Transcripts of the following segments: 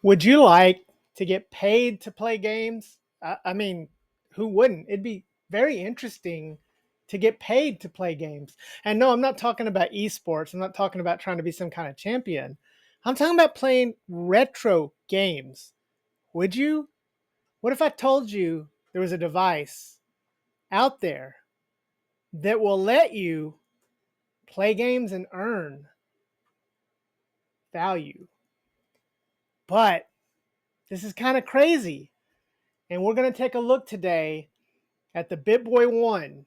Would you like to get paid to play games? I mean, who wouldn't? It'd be very interesting to get paid to play games. And no, I'm not talking about esports. I'm not talking about trying to be some kind of champion. I'm talking about playing retro games. Would you? What if I told you there was a device out there that will let you play games and earn value? But this is kind of crazy. And we're going to take a look today at the BitBoy One,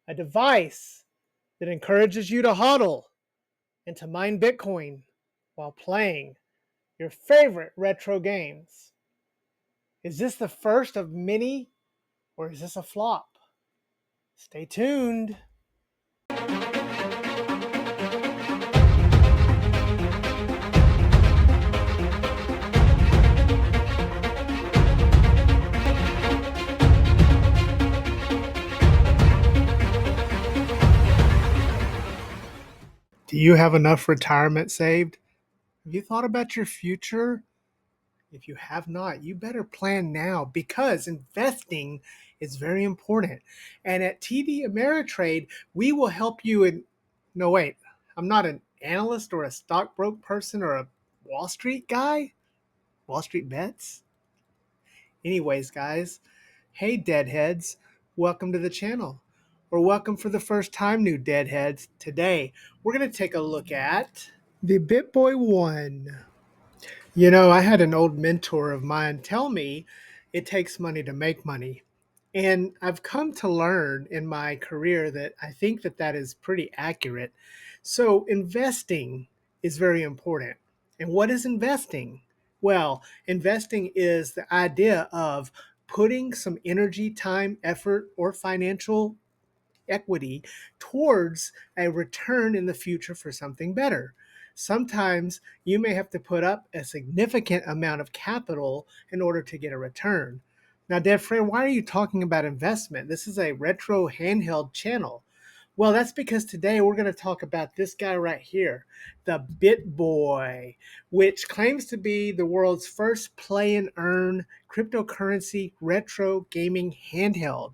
a device that encourages you to hodl and to mine Bitcoin while playing your favorite retro games. Is this the first of many, or is this a flop? Stay tuned. Do you have enough retirement saved? Have you thought about your future? If you have not, you better plan now because investing is very important. And at TD Ameritrade, we will help you in. No, wait, I'm not an analyst or a stockbroke person or a Wall Street guy. Wall Street bets. Anyways, guys, hey, deadheads, welcome to the channel. Or welcome for the first time, new deadheads. Today, we're going to take a look at the BitBoy One. You know, I had an old mentor of mine tell me it takes money to make money. And I've come to learn in my career that I think that that is pretty accurate. So, investing is very important. And what is investing? Well, investing is the idea of putting some energy, time, effort, or financial equity towards a return in the future for something better. Sometimes you may have to put up a significant amount of capital in order to get a return. Now, dear friend, why are you talking about investment? This is a retro handheld channel. Well, that's because today we're going to talk about this guy right here, the BitBoy, which claims to be the world's first play and earn cryptocurrency retro gaming handheld.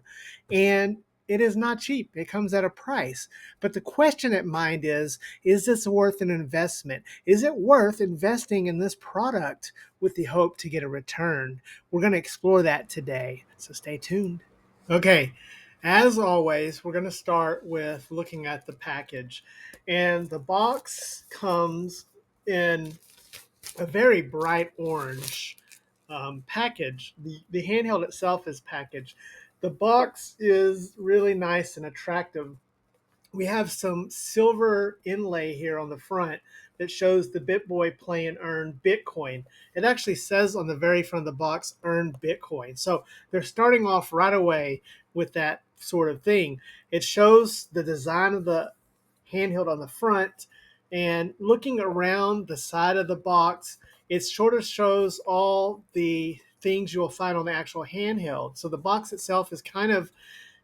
And it is not cheap. It comes at a price. But the question at mind is this worth an investment? Is it worth investing in this product with the hope to get a return? We're going to explore that today. So stay tuned. Okay. As always, we're going to start with looking at the package. And the box comes in a very bright orange package. The handheld itself is packaged. The box is really nice and attractive. We have some silver inlay here on the front that shows the BitBoy Play and Earn Bitcoin. It actually says on the very front of the box, Earn Bitcoin. So they're starting off right away with that sort of thing. It shows the design of the handheld on the front, and looking around the side of the box, it sort of shows all the things you'll find on the actual handheld. So the box itself is kind of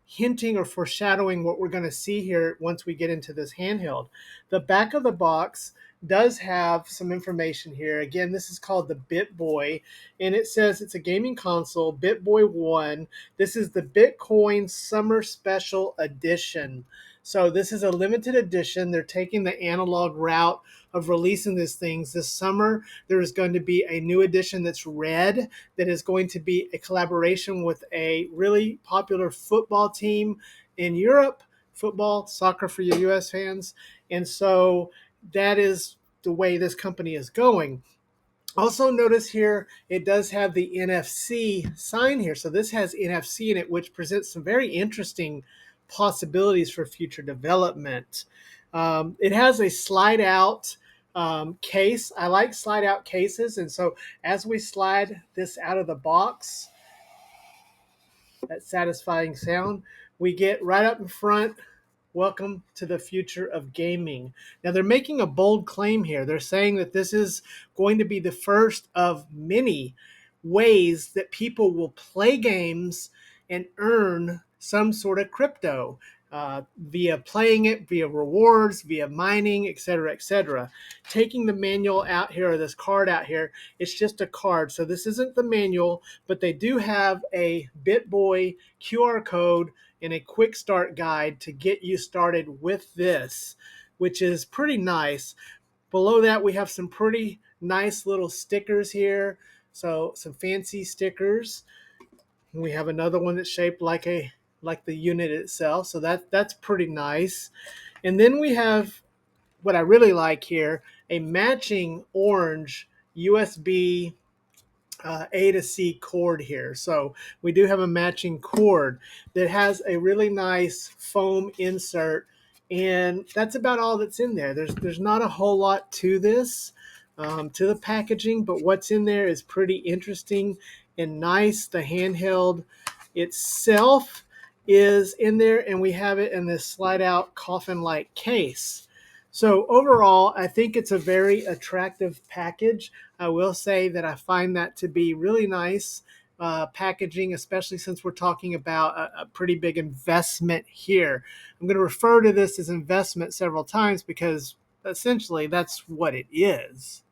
hinting or foreshadowing what we're going to see here once we get into this handheld. The back of the box does have some information here. Again, this is called the BitBoy, and it says it's a gaming console, BitBoy One. This is the Bitcoin Summer Special Edition. So this is a limited edition. They're taking the analog route of releasing these things. This summer, there is going to be a new edition that's red, that is going to be a collaboration with a really popular football team in Europe, football, soccer for you US fans. And so that is the way this company is going. Also notice here, it does have the NFC sign here. So this has NFC in it, which presents some very interesting possibilities for future development. It has a slide out case. I like slide out cases. And so as we slide this out of the box, that satisfying sound, we get right up in front, welcome to the future of gaming. Now they're making a bold claim here. They're saying that this is going to be the first of many ways that people will play games and earn some sort of crypto. via playing it, via rewards, via mining, etc., etc. Taking the manual out here, or this card out here, it's just a card. So this isn't the manual, but they do have a BitBoy QR code and a quick start guide to get you started with this, which is pretty nice. Below that, we have some pretty nice little stickers here. So some fancy stickers. We have another one that's shaped like the unit itself. So that's pretty nice. And then we have what I really like here, a matching orange USB A to C cord here. So we do have a matching cord that has a really nice foam insert, and that's about all that's in there. There's not a whole lot to this, to the packaging, but what's in there is pretty interesting and nice. The handheld itself is in there, and we have it in this slide out coffin-like case. So overall, I think it's a very attractive package. I will say that I find that to be really nice packaging, especially since we're talking about a pretty big investment here. I'm going to refer to this as investment several times because essentially that's what it is.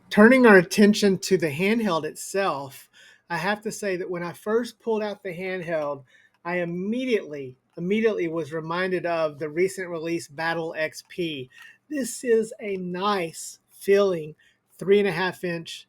Turning our attention to the handheld itself, I have to say that when I first pulled out the handheld, I immediately was reminded of the recent release BatleXP. This is a nice feeling 3.5-inch.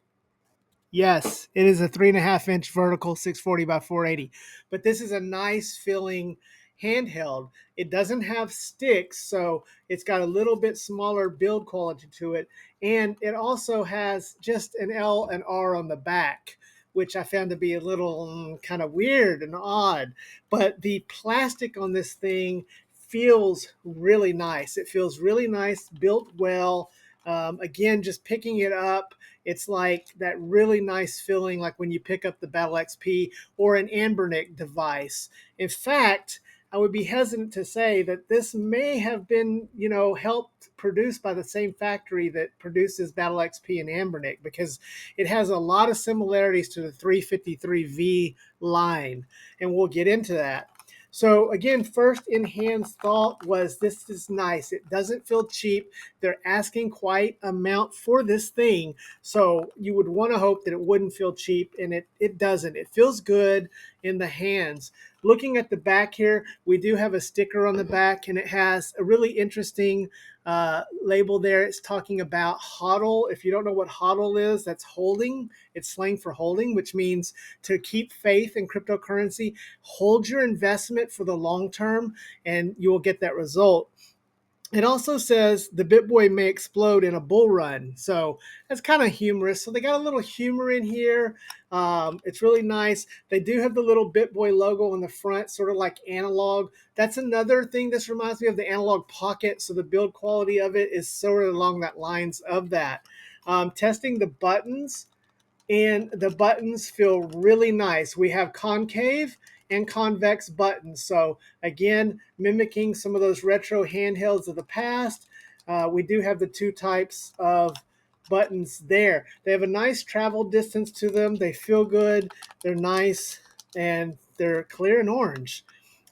Yes, it is a 3.5-inch vertical 640 by 480, but this is a nice feeling handheld. It doesn't have sticks, so it's got a little bit smaller build quality to it, and it also has just an L and R on the back, which I found to be a little kind of weird and odd. But the plastic on this thing feels really nice. It feels really nice, built well. Again, just picking it up, it's like that really nice feeling like when you pick up the BatleXP or an Anbernic device. In fact, I would be hesitant to say that this may have been, helped produced by the same factory that produces BatleXP and Anbernic, because it has a lot of similarities to the 353V line, and we'll get into that. So again, first in hand thought was this is nice. It doesn't feel cheap. They're asking quite amount for this thing. So you would want to hope that it wouldn't feel cheap, and it doesn't. It feels good in the hands. Looking at the back here, we do have a sticker on the back, and it has a really interesting label there. It's talking about hodl. If you don't know what hodl is, that's holding. It's slang for holding, which means to keep faith in cryptocurrency. Hold your investment for the long term, and you will get that result. It also says the BitBoy may explode in a bull run. So that's kind of humorous. So they got a little humor in here. It's really nice. They do have the little BitBoy logo on the front, sort of like Analogue. That's another thing. This reminds me of the Analogue Pocket. So the build quality of it is sort of along that lines of that. Testing the buttons, and the buttons feel really nice. We have concave and convex buttons. So again, mimicking some of those retro handhelds of the past. We do have the two types of buttons there. They have a nice travel distance to them. They feel good. They're nice, and they're clear and orange.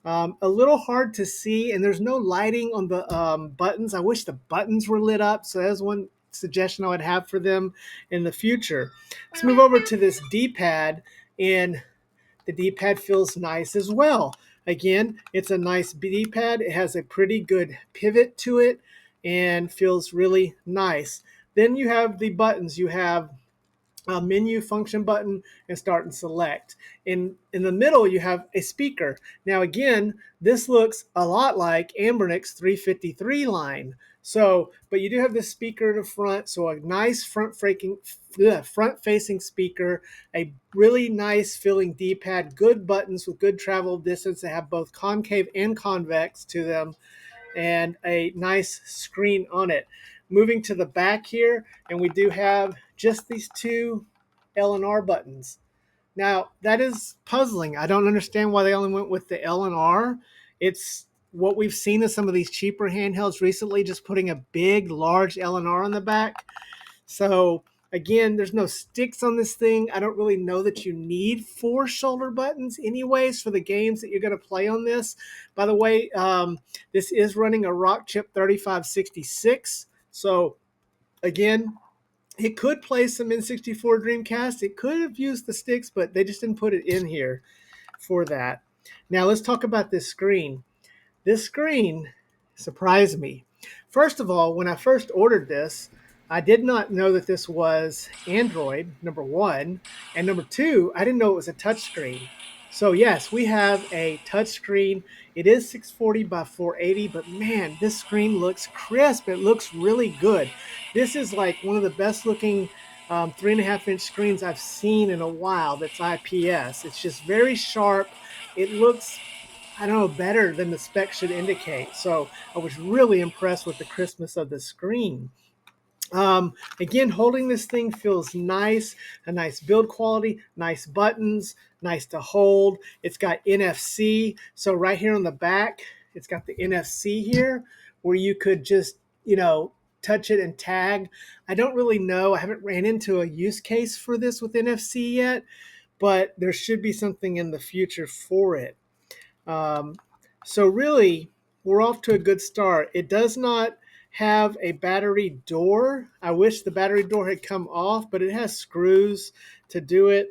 A little hard to see, and there's no lighting on the buttons. I wish the buttons were lit up. So that's one suggestion I would have for them in the future. Let's move over to this D-pad, and the D-pad feels nice as well. Again, it's a nice D-pad. It has a pretty good pivot to it and feels really nice. Then you have the buttons. You have a menu function button and start and select. In the middle, you have a speaker. Now, again, this looks a lot like Anbernic's 353 line. So, but you do have this speaker in the front, so a nice front-facing speaker, a really nice feeling D-pad, good buttons with good travel distance. They have both concave and convex to them, and a nice screen on it. Moving to the back here, and we do have just these two L and R buttons. Now, that is puzzling. I don't understand why they only went with the L and R. It's what we've seen in some of these cheaper handhelds recently, just putting a big, large L and R on the back. So Again, there's no sticks on this thing. I don't really know that you need 4 shoulder buttons anyways for the games that you're going to play on this. By the way, this is running a Rockchip 3566. So again, it could play some N64 Dreamcast. It could have used the sticks, but they just didn't put it in here for that. Now let's talk about this screen. This screen surprised me. First of all, when I first ordered this, I did not know that this was Android, number one. And number two, I didn't know it was a touchscreen. So yes, we have a touchscreen. It is 640 by 480, but man, this screen looks crisp. It looks really good. This is like one of the best looking 3.5-inch screens I've seen in a while that's IPS. It's just very sharp. It looks, I don't know, better than the spec should indicate. So I was really impressed with the crispness of the screen. Again, holding this thing feels nice, a nice build quality, nice buttons, nice to hold. It's got NFC. So right here on the back, it's got the NFC here where you could just, touch it and tag. I don't really know. I haven't ran into a use case for this with NFC yet, but there should be something in the future for it. So really, we're off to a good start. It does not have a battery door. I wish the battery door had come off, but it has screws to do it.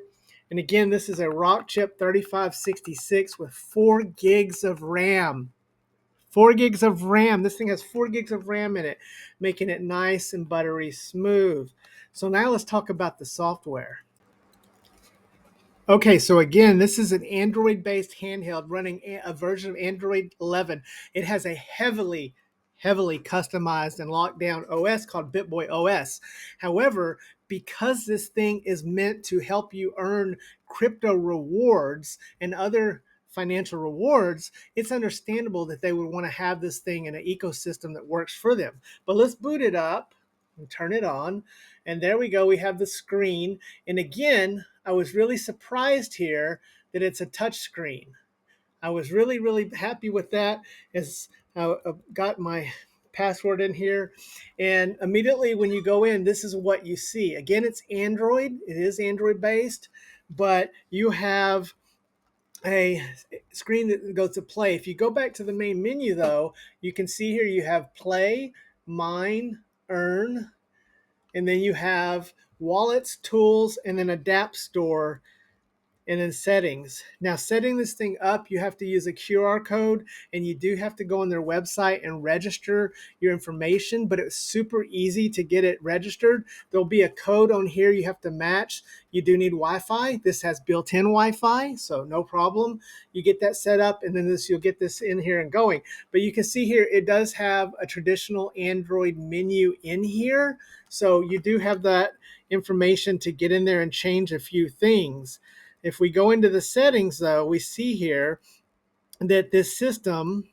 And again, this is a Rockchip 3566 with 4 gigs of RAM. 4 gigs of RAM. This thing has 4 gigs of RAM in it, making it nice and buttery smooth. So now let's talk about the software. Okay, so again, this is an Android-based handheld running a version of Android 11. It has a heavily customized and locked down OS called BitBoy OS. However, because this thing is meant to help you earn crypto rewards and other financial rewards, it's understandable that they would want to have this thing in an ecosystem that works for them. But let's boot it up and turn it on. And there we go. We have the screen. And again, I was really surprised here that it's a touch screen. I was really happy with that as I got my password in here. And immediately when you go in, this is what you see. Again, it's Android. It is Android based, but you have a screen that goes to play. If you go back to the main menu though, you can see here you have play, mine, earn, and then you have wallets, tools, and then a Dapps store, and then settings. Now, setting this thing up, you have to use a QR code, and you do have to go on their website and register your information, but it's super easy to get it registered. There'll be a code on here you have to match. You do need Wi-Fi. This has built-in Wi-Fi, so no problem. You get that set up, and then you'll get this in here and going. But you can see here, it does have a traditional Android menu in here, so you do have that information to get in there and change a few things. If we go into the settings, though, we see here that this system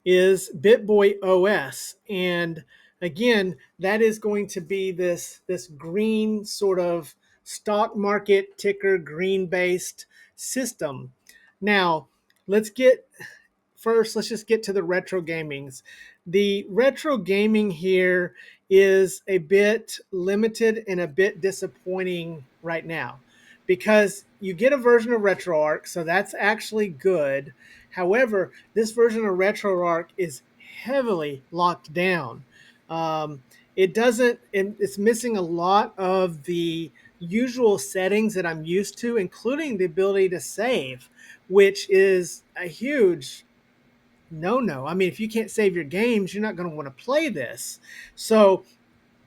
is BitBoy OS. And again, that is going to be this green sort of stock market ticker green based system. Now, let's just get to the retro gamings. The retro gaming here is a bit limited and a bit disappointing right now because you get a version of Retroarch, so that's actually good. However, this version of Retroarch is heavily locked down. It doesn't, and it's missing a lot of the usual settings that I'm used to, including the ability to save, which is a huge no. I mean, if you can't save your games, you're not going to want to play this. So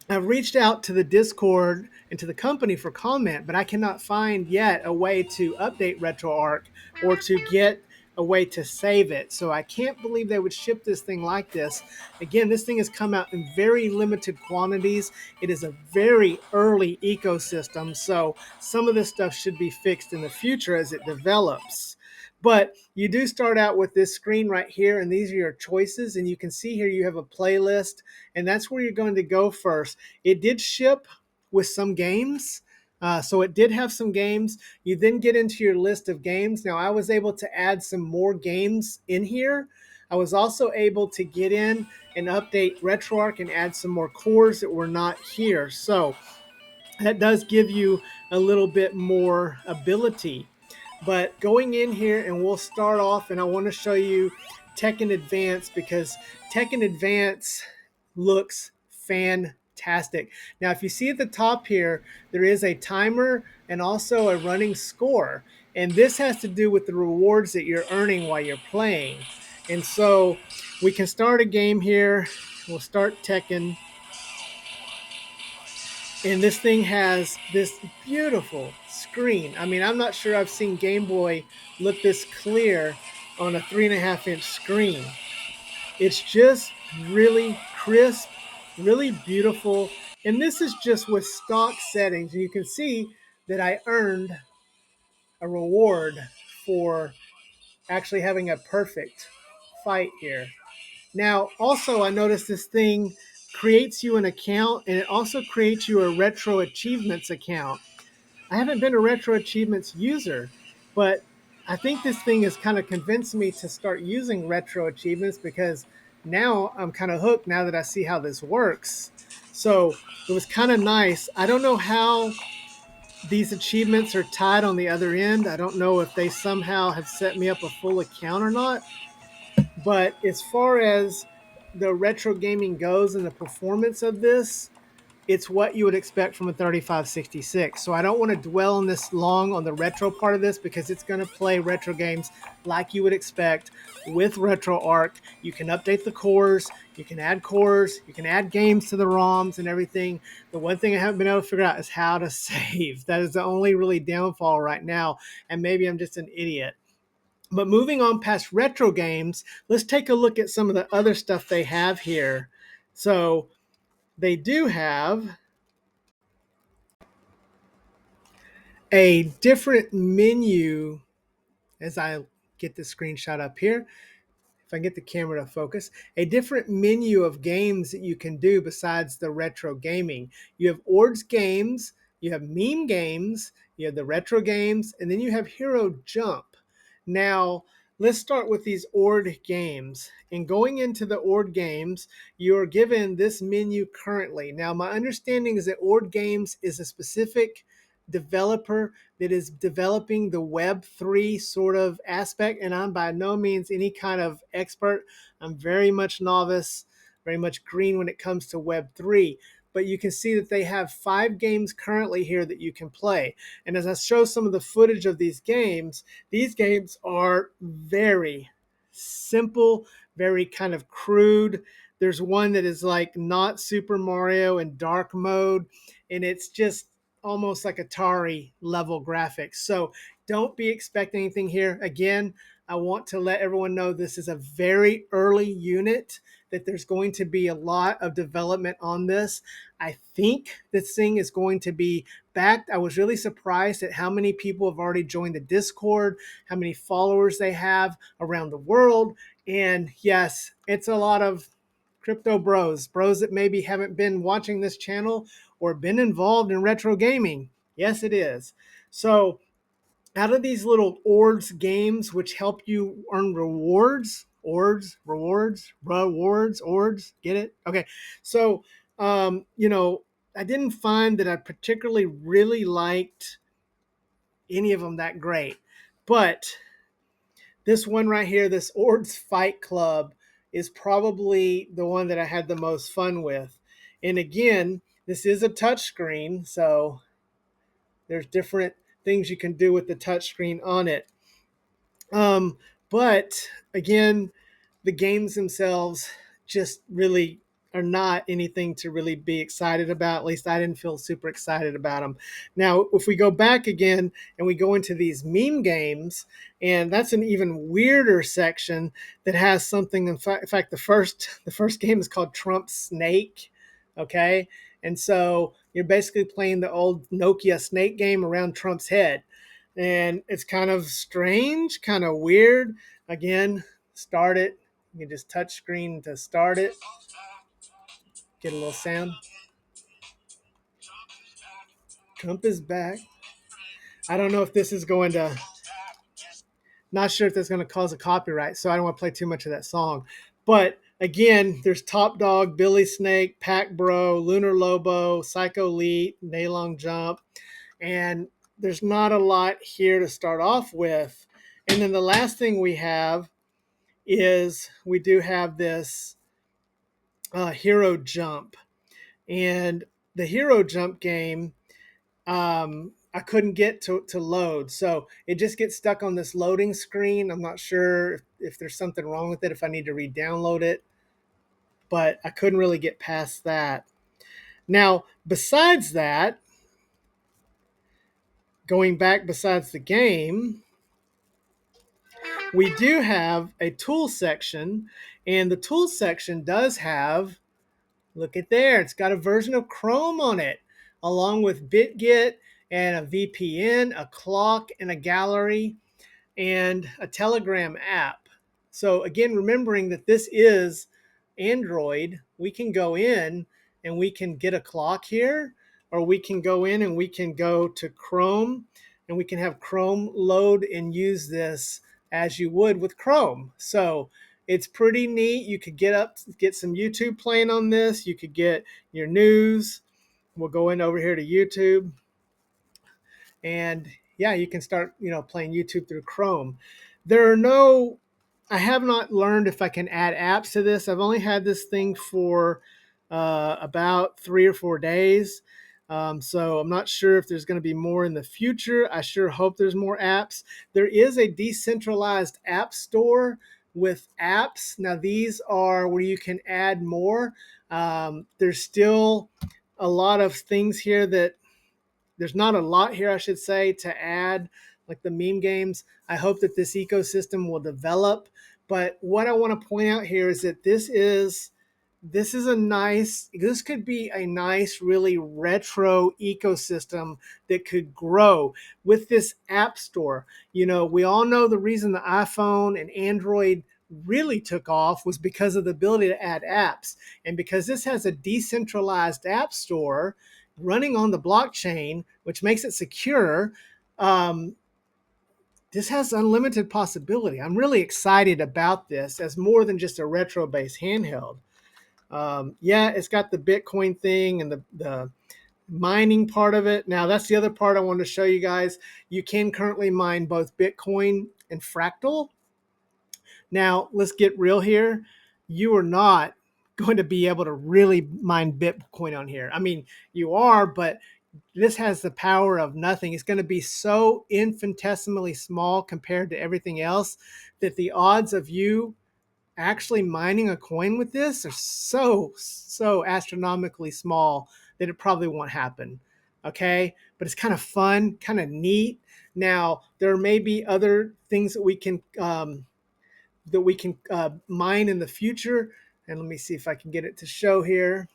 I've reached out to the Discord and to the company for comment, but I cannot find yet a way to update RetroArch or to get a way to save it. So I can't believe they would ship this thing like this. Again, this thing has come out in very limited quantities. It is a very early ecosystem, so some of this stuff should be fixed in the future as it develops. But you do start out with this screen right here, and these are your choices. And you can see here you have a playlist, and that's where you're going to go first. It did ship with some games. So it did have some games. You then get into your list of games. Now, I was able to add some more games in here. I was also able to get in and update Retroarch and add some more cores that were not here. So that does give you a little bit more ability. But going in here, and we'll start off, and I want to show you Tekken Advance, because Tekken Advance looks fantastic. Now, if you see at the top here, there is a timer and also a running score. And this has to do with the rewards that you're earning while you're playing. And so we can start a game here. We'll start Tekken. And this thing has this beautiful screen. I mean, I'm not sure I've seen Game Boy look this clear on a 3.5-inch screen. It's just really crisp, really beautiful. And this is just with stock settings. And you can see that I earned a reward for actually having a perfect fight here. Now, also, I noticed this thing creates you an account, and it also creates you a Retro Achievements account. I haven't been a Retro Achievements user, but I think this thing has kind of convinced me to start using Retro Achievements, because now I'm kind of hooked now that I see how this works. So it was kind of nice. I don't know how these achievements are tied on the other end. I don't know if they somehow have set me up a full account or not. But as far as the retro gaming goes and the performance of this, it's what you would expect from a 3566. So I don't want to dwell on this long on the retro part of this, because it's going to play retro games like you would expect with Retroarch. You can update the cores, you can add games to the ROMs and everything. The one thing I haven't been able to figure out is how to save. That is the only really downfall right now, and maybe I'm just an idiot. But moving on past retro games, let's take a look at some of the other stuff they have here. So they do have a different menu. As I get the screenshot up here, if I can get the camera to focus, a different menu of games that you can do besides the retro gaming. You have Ordz games, you have meme games, you have the retro games, and then you have Hero Jump. Now, let's start with these Ordz games. And going into the Ordz games, you are given this menu currently. Now, my understanding is that Ordz games is a specific developer that is developing the Web3 sort of aspect, and I'm by no means any kind of expert. I'm very much novice, very much green when it comes to Web3. But you can see that they have 5 games currently here that you can play. And as I show some of the footage of these games are very simple, very kind of crude. There's one that is like not Super Mario in dark mode, and it's just almost like Atari level graphics. So don't be expecting anything here. Again, I want to let everyone know this is a very early unit, that there's going to be a lot of development on this. I think this thing is going to be backed. I was really surprised at how many people have already joined the Discord, how many followers they have around the world. And yes, it's a lot of crypto bros that maybe haven't been watching this channel or been involved in retro gaming. Yes, it is. So out of these little Ordz games, which help you earn rewards, Ordz, get it? Okay. So, I didn't find that I particularly really liked any of them that great. But this one right here, this Ordz Fight Club, is probably the one that I had the most fun with. And again, this is a touchscreen, so there's different things you can do with the touchscreen on it. But again, the games themselves just really are not anything to really be excited about. At least I didn't feel super excited about them. Now, if we go back again and we go into these meme games, and that's an even weirder section that has something. In fact, the first game is called Trump Snake. Okay, and so you're basically playing the old Nokia Snake game around Trump's head, and it's kind of strange, kind of weird. Again, start it. You can just touch screen to start it. Get a little sound. Trump is back. I don't know if this is going to Not sure if that's going to cause a copyright, so I don't want to play too much of that song. But again, there's Top Dog, Billy Snake, Pac Bro, Lunar Lobo, Psycho Elite, Naylong Jump, and there's not a lot here to start off with. And then the last thing we have is we do have this Hero Jump. And the Hero Jump game, I couldn't get to load. So it just gets stuck on this loading screen. I'm not sure if there's something wrong with it, if I need to re-download it, but I couldn't really get past that. Now, besides that, going back besides the game, we do have a tool section, and the tool section does have, look at there, it's got a version of Chrome on it, along with BitGet and a VPN, a clock, and a gallery, and a Telegram app. So again, remembering that this is Android, we can go in and we can get a clock here, or we can go in and we can go to Chrome and we can have Chrome load and use this as you would with Chrome. So it's pretty neat. You could get some YouTube playing on this. You could get your news. We'll go in over here to YouTube, and yeah, you can start, playing YouTube through Chrome. I have not learned if I can add apps to this. I've only had this thing for about 3 or 4 days. So I'm not sure if there's going to be more in the future. I sure hope there's more apps. There is a decentralized app store with apps. Now, these are where you can add more. There's still a lot of things here that there's not a lot here, I should say, to add, like the meme games. I hope that this ecosystem will develop. But what I want to point out here is that this could be a nice, really retro ecosystem that could grow with this app store. We all know the reason the iPhone and Android really took off was because of the ability to add apps. And because this has a decentralized app store running on the blockchain, which makes it secure, this has unlimited possibility. I'm really excited about this as more than just a retro-based handheld. Yeah, it's got the Bitcoin thing and the mining part of it. Now, that's the other part I wanted to show you guys. You can currently mine both Bitcoin and Fractal. Now, let's get real here. You are not going to be able to really mine Bitcoin on here. I mean, you are, but this has the power of nothing. It's going to be so infinitesimally small compared to everything else that the odds of you actually mining a coin with this are so astronomically small that it probably won't happen. Okay, but it's kind of fun, kind of neat. Now, there may be other things that we can mine in the future. And let me see if I can get it to show here.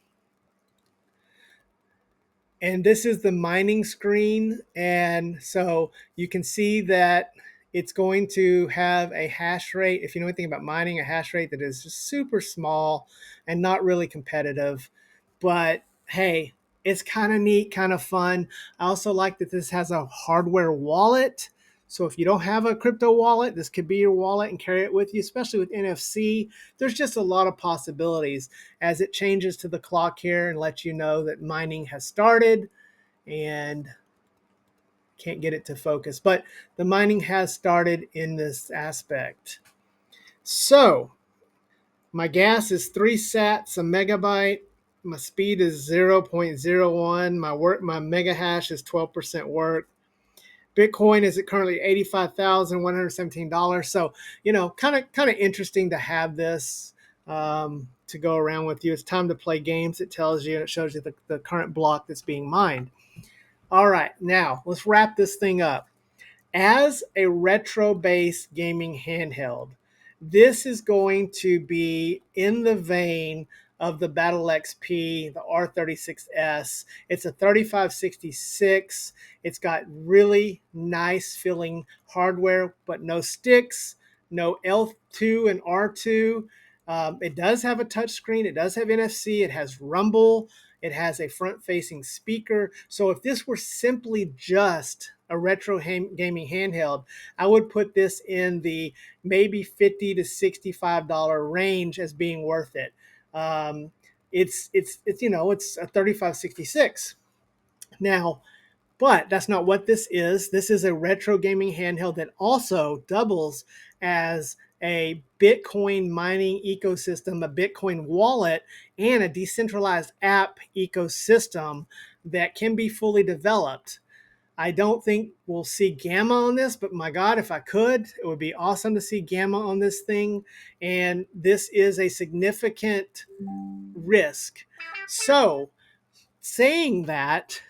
And this is the mining screen. And so you can see that it's going to have a hash rate, if you know anything about mining, a hash rate that is just super small and not really competitive. But hey, it's kind of neat, kind of fun. I also like that this has a hardware wallet. So if you don't have a crypto wallet, this could be your wallet and carry it with you, especially with NFC. There's just a lot of possibilities as it changes to the clock here and lets you know that mining has started, and can't get it to focus, but the mining has started in this aspect. So my gas is 3 sats a megabyte. My speed is 0.01. My mega hash is 12% work. Bitcoin is at currently $85,117. So, kind of interesting to have this to go around with you. It's time to play games. It tells you and it shows you the current block that's being mined. All right, now let's wrap this thing up. As a retro-based gaming handheld, this is going to be in the vein of the BatleXP, the R36S. It's a 3566. It's got really nice feeling hardware, but no sticks, no L2 and R2, It does have a touch screen. It does have NFC. It has rumble. It has a front-facing speaker. So if this were simply just a retro gaming handheld, I would put this in the maybe $50 to $65 range as being worth it. It's you know, it's a 3566. Now, but that's not what this is. This is a retro gaming handheld that also doubles as a Bitcoin mining ecosystem, a Bitcoin wallet, and a decentralized app ecosystem that can be fully developed. I don't think we'll see Gamma on this, but my God, if I could, it would be awesome to see Gamma on this thing. And this is a significant risk. So, saying that,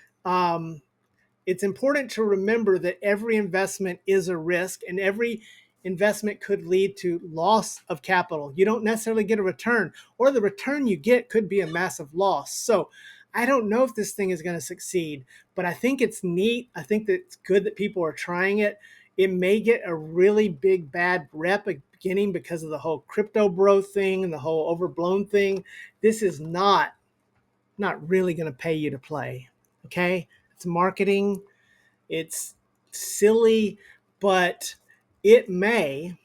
it's important to remember that every investment is a risk and every investment could lead to loss of capital. You don't necessarily get a return, or the return you get could be a massive loss. So I don't know if this thing is going to succeed, but I think it's neat. I think that it's good that people are trying it. It may get a really big bad rep at the beginning because of the whole crypto bro thing and the whole overblown thing. This is not really going to pay you to play. Okay? It's marketing. It's silly, but it may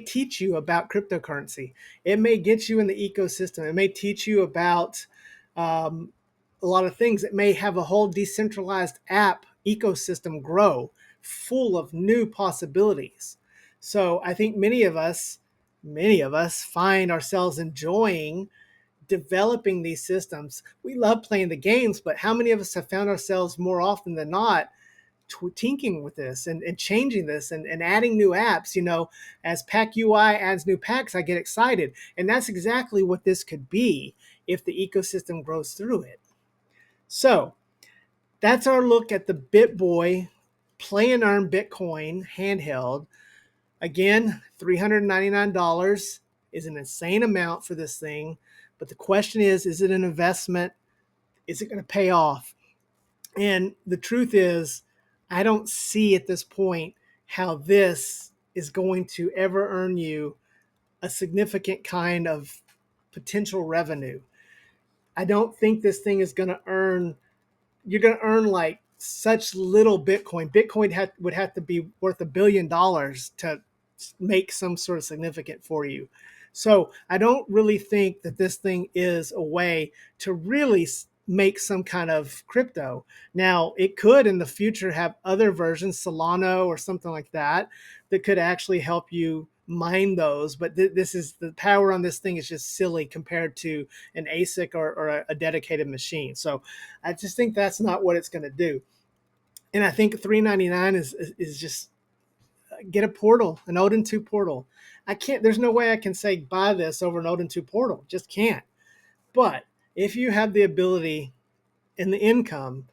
teach you about cryptocurrency. It may get you in the ecosystem. It may teach you about a lot of things. It may have a whole decentralized app ecosystem grow full of new possibilities. So I think many of us find ourselves enjoying developing these systems. We love playing the games, but how many of us have found ourselves more often than not tinkering with this and changing this and adding new apps? You know, as Pack UI adds new packs, I get excited. And that's exactly what this could be if the ecosystem grows through it. So that's our look at the BitBoy Play and Earn Bitcoin handheld. Again, $399 is an insane amount for this thing. But the question is it an investment? Is it going to pay off? And the truth is, I don't see at this point how this is going to ever earn you a significant kind of potential revenue. I don't think this thing is going to earn, you're going to earn like such little Bitcoin. Bitcoin would have to be worth $1 billion to make some sort of significant for you. So I don't really think that this thing is a way to really make some kind of crypto. Now, it could in the future have other versions, Solano or something like that, that could actually help you mine those. But this is, the power on this thing is just silly compared to an ASIC or a dedicated machine. So I just think that's not what it's going to do. And I think $399 is just, get a portal, an Odin 2 portal. I can't, there's no way I can say buy this over an Odin 2 portal. Just can't. But if you have the ability and the income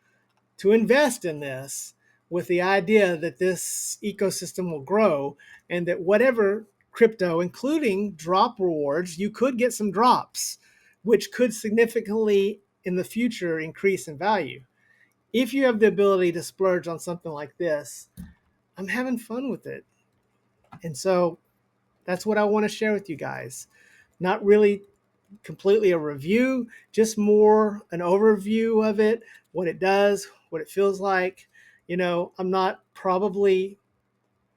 to invest in this with the idea that this ecosystem will grow and that whatever crypto, including drop rewards, you could get some drops, which could significantly in the future increase in value. If you have the ability to splurge on something like this, I'm having fun with it. And so that's what I want to share with you guys. Not really completely a review, just more an overview of it, what it does, what it feels like. You know, I'm not probably,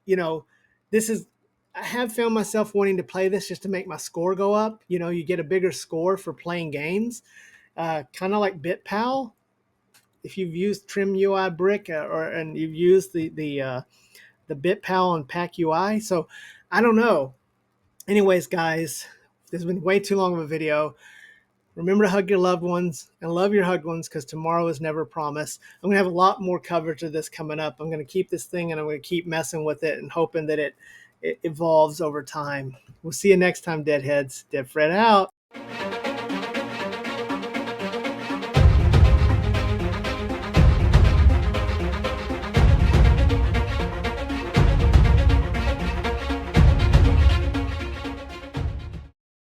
you know, this is, I have found myself wanting to play this just to make my score go up. You know, you get a bigger score for playing games, kind of like BitPal. If you've used Trim UI Brick and you've used the BitPal and Pack UI. So I don't know. Anyways, guys, this has been way too long of a video. Remember to hug your loved ones and love your hugged ones, because tomorrow is never promised. I'm going to have a lot more coverage of this coming up. I'm going to keep this thing and I'm going to keep messing with it and hoping that it evolves over time. We'll see you next time, Deadheads. Dead Fred out.